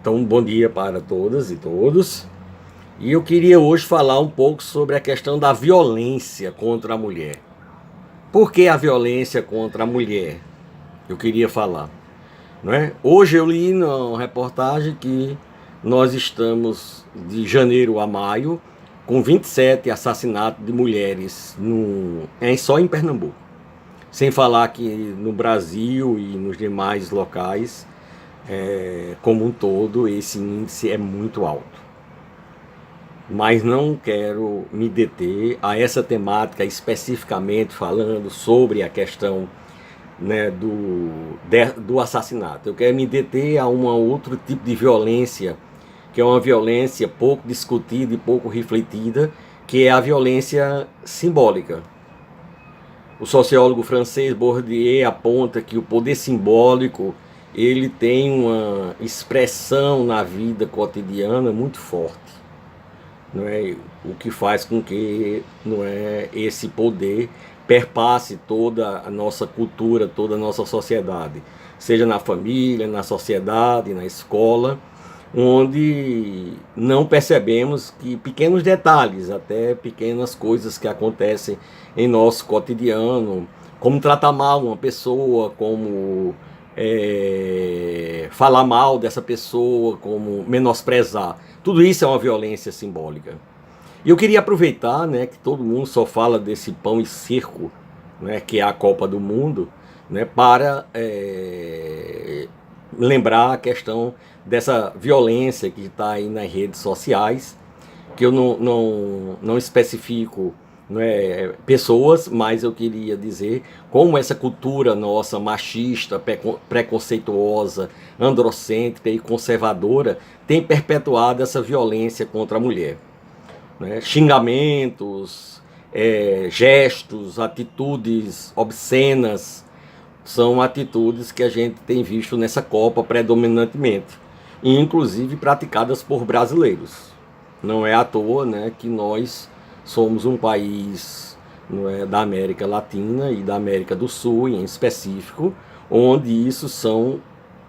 Então, bom dia para todas e todos. E eu queria hoje falar um pouco sobre a questão da violência contra a mulher. Por que a violência contra a mulher? Eu queria falar, não é? Hoje eu li na reportagem que nós estamos de janeiro a maio com 27 assassinatos de mulheres só em Pernambuco. Sem falar que no Brasil e nos demais locais, como um todo, esse índice é muito alto. Mas não quero me deter a essa temática especificamente falando sobre a questão, né, do assassinato. Eu quero me deter a um outro tipo de violência, que é uma violência pouco discutida e pouco refletida, que é a violência simbólica. O sociólogo francês Bourdieu aponta que o poder simbólico ele tem uma expressão na vida cotidiana muito forte, não é? O que faz com que, não é, esse poder perpasse toda a nossa cultura, toda a nossa sociedade, seja na família, na sociedade, na escola, onde não percebemos que pequenos detalhes, até pequenas coisas que acontecem em nosso cotidiano, como tratar mal uma pessoa, como falar mal dessa pessoa, como menosprezar. Tudo isso é uma violência simbólica. E eu queria aproveitar, né, que todo mundo só fala desse pão e circo, né, que é a Copa do Mundo, né, para lembrar a questão dessa violência que está aí nas redes sociais, que eu não especifico, não é, pessoas, mas eu queria dizer como essa cultura nossa machista, preconceituosa, androcêntrica e conservadora tem perpetuado essa violência contra a mulher, né? Xingamentos, gestos, atitudes obscenas, são atitudes que a gente tem visto nessa Copa predominantemente, e inclusive praticadas por brasileiros. Não é à toa, né, que nós somos um país, não é, da América Latina e da América do Sul em específico, onde isso são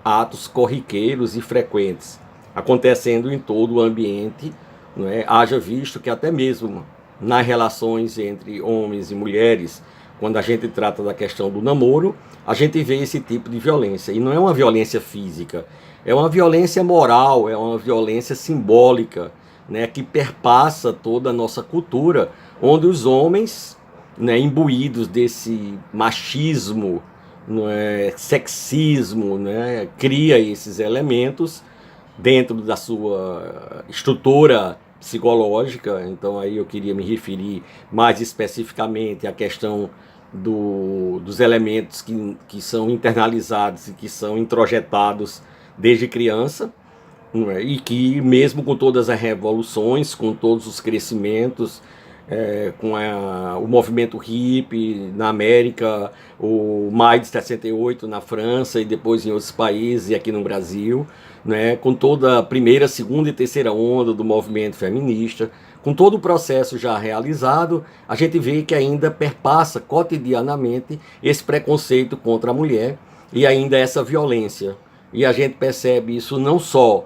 atos corriqueiros e frequentes, acontecendo em todo o ambiente, não é? Haja visto que até mesmo nas relações entre homens e mulheres, quando a gente trata da questão do namoro, a gente vê esse tipo de violência. E não é uma violência física, é uma violência moral, é uma violência simbólica, né, que perpassa toda a nossa cultura, onde os homens, né, imbuídos desse machismo, né, sexismo, né, cria esses elementos dentro da sua estrutura psicológica. Então aí eu queria me referir mais especificamente à questão dos elementos que são internalizados e que são introjetados desde criança, e que mesmo com todas as revoluções, com todos os crescimentos, com o movimento hippie na América, o Maio de 68 na França e depois em outros países e aqui no Brasil, né, com toda a primeira, segunda e terceira onda do movimento feminista, com todo o processo já realizado, a gente vê que ainda perpassa cotidianamente esse preconceito contra a mulher e ainda essa violência. E a gente percebe isso não só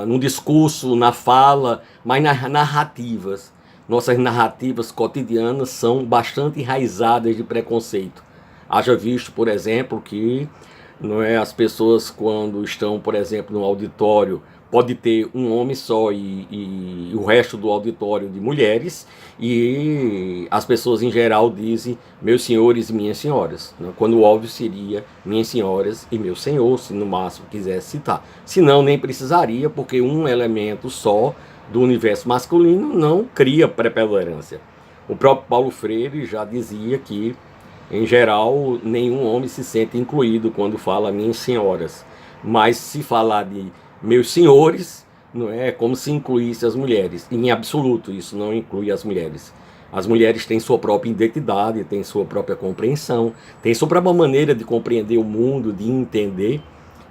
no discurso, na fala, mas nas narrativas. Nossas narrativas cotidianas são bastante enraizadas de preconceito. Haja visto, por exemplo, que não é, as pessoas quando estão, por exemplo, no auditório, pode ter um homem só e o resto do auditório de mulheres, e as pessoas em geral dizem meus senhores e minhas senhoras, né? Quando o óbvio seria minhas senhoras e meu senhor, se no máximo quisesse citar. Se não, nem precisaria, porque um elemento só do universo masculino não cria preponderância. O próprio Paulo Freire já dizia que, em geral, nenhum homem se sente incluído quando fala minhas senhoras, mas se falar de meus senhores, não é como se incluísse as mulheres. Em absoluto, isso não inclui as mulheres. As mulheres têm sua própria identidade, têm sua própria compreensão, têm sua própria maneira de compreender o mundo, de entender,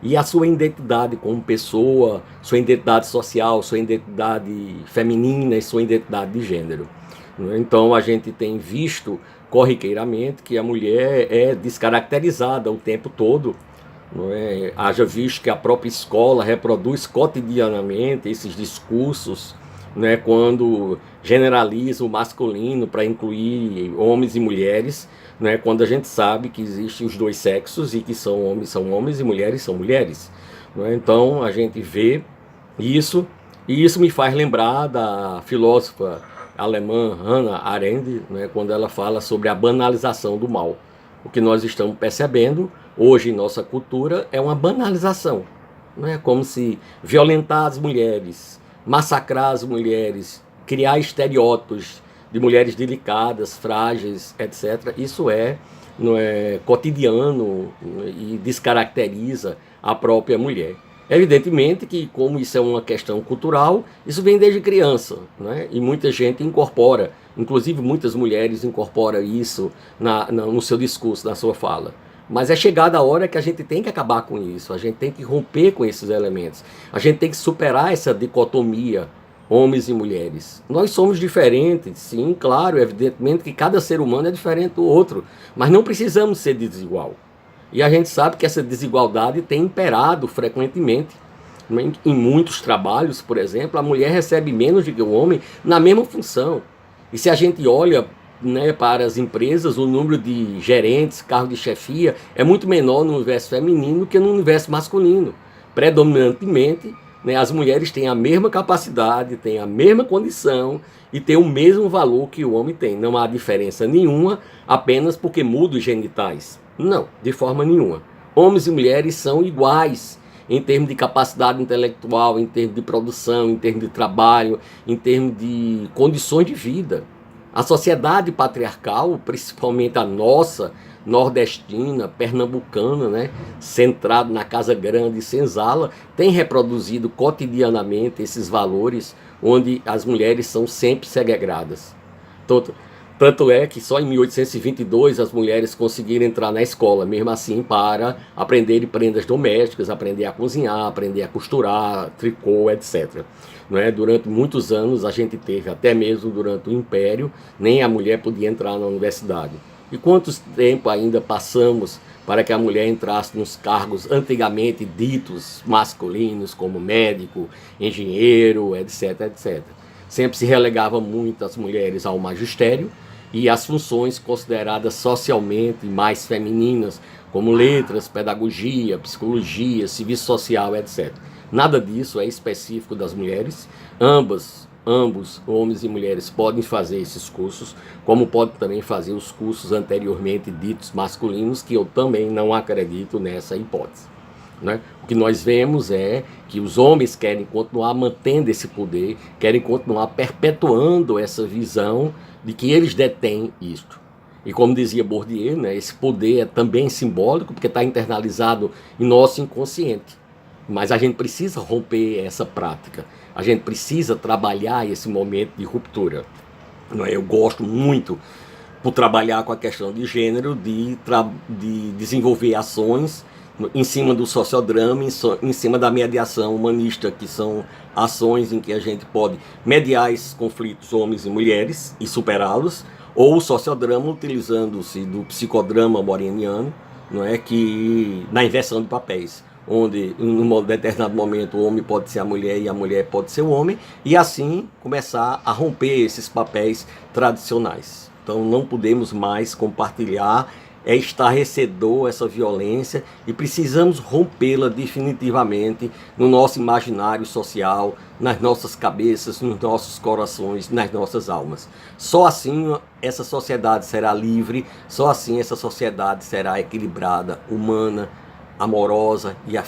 e a sua identidade como pessoa, sua identidade social, sua identidade feminina e sua identidade de gênero. Então a gente tem visto corriqueiramente que a mulher é descaracterizada o tempo todo, não é? Haja visto que a própria escola reproduz cotidianamente esses discursos, né, quando generaliza o masculino para incluir homens e mulheres, né, quando a gente sabe que existem os dois sexos e que são homens e mulheres são mulheres. Não é? Então a gente vê isso, e isso me faz lembrar da filósofa alemã Hannah Arendt, né, quando ela fala sobre a banalização do mal. O que nós estamos percebendo hoje em nossa cultura é uma banalização, né? Como se violentar as mulheres, massacrar as mulheres, criar estereótipos de mulheres delicadas, frágeis, etc. Isso não é cotidiano e descaracteriza a própria mulher. Evidentemente que, como isso é uma questão cultural, isso vem desde criança, né? E muita gente incorpora, inclusive muitas mulheres incorporam isso no seu discurso, na sua fala. Mas é chegada a hora que a gente tem que acabar com isso, a gente tem que romper com esses elementos, a gente tem que superar essa dicotomia, homens e mulheres. Nós somos diferentes, sim, claro, evidentemente que cada ser humano é diferente do outro, mas não precisamos ser desigual. E a gente sabe que essa desigualdade tem imperado frequentemente. Em muitos trabalhos, por exemplo, a mulher recebe menos do que o homem na mesma função. E se a gente olha, né, para as empresas, o número de gerentes, cargos de chefia é muito menor no universo feminino que no universo masculino. Predominantemente, né, as mulheres têm a mesma capacidade, têm a mesma condição e têm o mesmo valor que o homem tem. Não há diferença nenhuma apenas porque mudam os genitais. Não, de forma nenhuma. Homens e mulheres são iguais em termos de capacidade intelectual, em termos de produção, em termos de trabalho, em termos de condições de vida. A sociedade patriarcal, principalmente a nossa, nordestina, pernambucana, né, centrado na casa grande e senzala, tem reproduzido cotidianamente esses valores onde as mulheres são sempre segregadas. Tanto é que só em 1822 as mulheres conseguiram entrar na escola, mesmo assim, para aprender prendas domésticas, aprender a cozinhar, aprender a costurar, tricô, etc. Não é? Durante muitos anos a gente teve, até mesmo durante o Império, nem a mulher podia entrar na universidade. E quantos tempo ainda passamos para que a mulher entrasse nos cargos antigamente ditos masculinos, como médico, engenheiro, etc, etc. Sempre se relegava muito as mulheres ao magistério, e as funções consideradas socialmente mais femininas, como letras, pedagogia, psicologia, serviço social, etc. Nada disso é específico das mulheres. Ambos, homens e mulheres, podem fazer esses cursos, como podem também fazer os cursos anteriormente ditos masculinos, que eu também não acredito nessa hipótese. Né? O que nós vemos é que os homens querem continuar mantendo esse poder, querem continuar perpetuando essa visão de que eles detêm isto. E como dizia Bourdieu, né, esse poder é também simbólico, porque está internalizado em nosso inconsciente. Mas a gente precisa romper essa prática, a gente precisa trabalhar esse momento de ruptura. Eu gosto muito, por trabalhar com a questão de gênero, de desenvolver ações em cima do sociodrama, em cima da mediação humanista, que são ações em que a gente pode mediar esses conflitos homens e mulheres e superá-los, ou o sociodrama utilizando-se do psicodrama moreniano, não é, que na inversão de papéis, onde em um determinado momento o homem pode ser a mulher e a mulher pode ser o homem, e assim começar a romper esses papéis tradicionais. Então não podemos mais compartilhar, é estarrecedor essa violência e precisamos rompê-la definitivamente no nosso imaginário social, nas nossas cabeças, nos nossos corações, nas nossas almas. Só assim essa sociedade será livre, só assim essa sociedade será equilibrada, humana, amorosa e